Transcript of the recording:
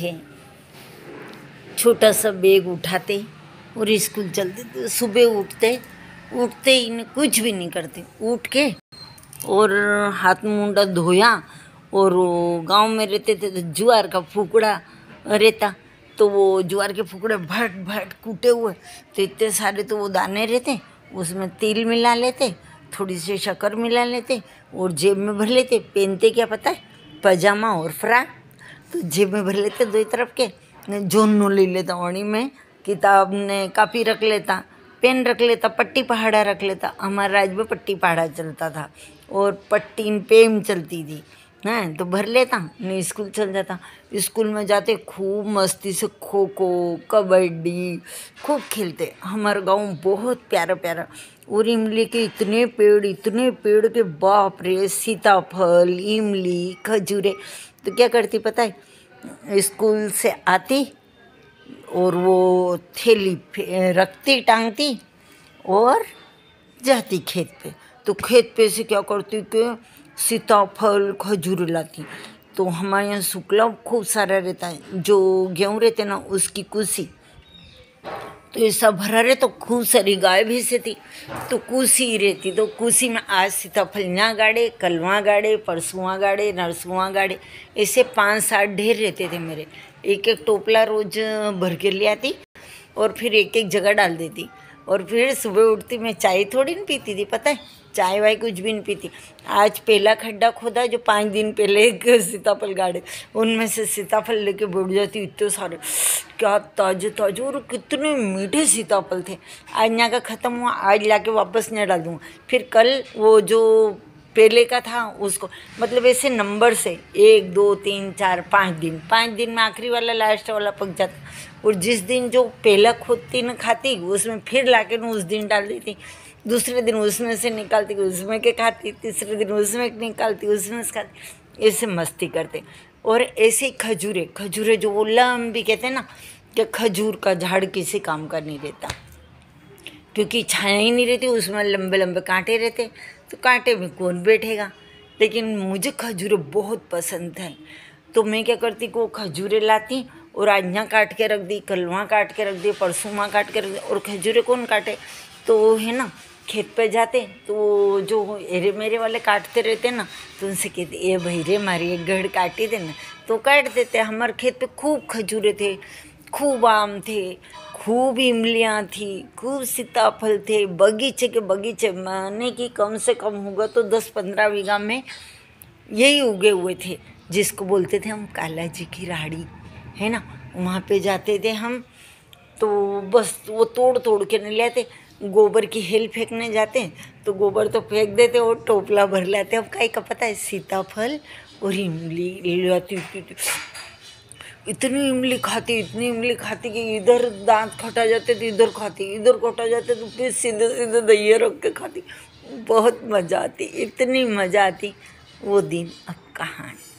थे, छोटा सा बैग उठाते और स्कूल चलते थे। सुबह उठते ही कुछ भी नहीं करते, उठ के और हाथ मुंह धोया। और गांव में रहते थे तो ज्वार का फुकड़ा रहता, तो वो ज्वार के फुकड़े भट भट कूटे हुए, तो इतने सारे तो वो दाने रहते, उसमें तिल मिला लेते, थोड़ी सी शक्कर मिला लेते और जेब में भर लेते। पहनते क्या पता है, पजामा और फ्रॉक, तो जेब में भर लेते दो तरफ के। जोनो ले लेता, वाणी में किताब ने कापी रख लेता, पेन रख लेता, पट्टी पहाड़ा रख लेता। हमारे राज्य में पट्टी पहाड़ा चलता था और पट्टी पेम चलती थी, हैं, तो भर लेता नहीं, स्कूल चल जाता। स्कूल में जाते खूब मस्ती से खो खो कबड्डी खूब खेलते। हमारा गांव बहुत प्यारा प्यारा, और इमली के इतने पेड़ के बाप रे, सीताफल इमली खजूरे। तो क्या करती पता है, स्कूल से आती और वो थैली रखती टांगती और जाती खेत पे। तो खेत पे से क्या करती कि सीताफल खजूर लाती। तो हमारे यहाँ शुक्ला खूब सारा रहता है, जो गेहूँ रहते ना उसकी कुसी, तो ये सब भरा रहे। तो खूब सारी गाय भैंसे थी, तो कुसी रहती, तो कुसी में आज सीताफल यहाँ गाड़े, कल वहाँ गाड़े, परसुआ गाड़े, नरसुआ गाड़े, ऐसे 5-7 ढेर रहते थे मेरे। एक एक टोपला रोज भर के ले आती और फिर एक एक जगह डाल देती। और फिर सुबह उठती, मैं चाय थोड़ी नहीं पीती थी, पता है, चाय वाय कुछ भी नहीं पीती। आज पहला खड्डा खोदा जो 5 दिन पहले एक सीताफल गाड़े, उनमें से सीताफल लेके बैठ जाती। इतने सारे, क्या ताजे ताजे और कितने मीठे सीताफल थे। आज यहाँ का ख़त्म हुआ, आज लाके वापस नहीं डाल दूँगा। फिर कल वो जो पहले का था उसको, मतलब ऐसे नंबर से 1 2 3 4 5 दिन में आखिरी वाला लास्ट वाला पक जाता। और जिस दिन जो पहला खोदती न खाती, उसमें फिर लाके न उस दिन डाल देती। दूसरे दिन उसमें से निकालती, उसमें के खाती, तीसरे दिन उसमें निकालती, उसमें से खाती। ऐसे मस्ती करते। और ऐसे खजूरे जो वो लंबी कहते हैं ना, कि खजूर का झाड़ किसी काम का नहीं रहता, क्योंकि छाया ही नहीं रहती, उसमें लंबे लंबे कांटे रहते, तो कांटे में कौन बैठेगा। लेकिन मुझे खजूरे बहुत पसंद है, तो मैं क्या करती कि वो खजूरे लाती और आज यहाँ काट के रख दी, कल वहाँ काट के रख दी, परसों वहाँ काट के रख दी। और खजूरे कौन काटे, तो है ना, खेत पे जाते तो जो एरे मेरे वाले काटते रहते ना, तो उनसे कहते ए भाई रे मारी एक गढ़ काटी दे ना, तो काट देते। हमारे खेत पे खूब खजूरे थे, खूब आम थे, खूब इमलियाँ थी, खूब सीताफल थे। बगीचे के बगीचे, माने कि कम से कम होगा तो 10-15 बीघा में यही उगे हुए थे, जिसको बोलते थे हम काला जी की राड़ी, है ना। वहाँ पे जाते थे हम, तो बस वो तोड़ तोड़ के नहीं लाते। गोबर की हेल फेंकने जाते तो गोबर तो फेंक देते और टोपला भर लाते। अब काहे का पता है, सीताफल और इमली ले आती। इतनी इमली खाती कि इधर दांत खटा जाते तो इधर खाती, इधर खटा जाते तो फिर सीधे सीधे दहिया रख के खाती। बहुत मज़ा आती, इतनी मज़ा आती। वो दिन अब कहाँ है।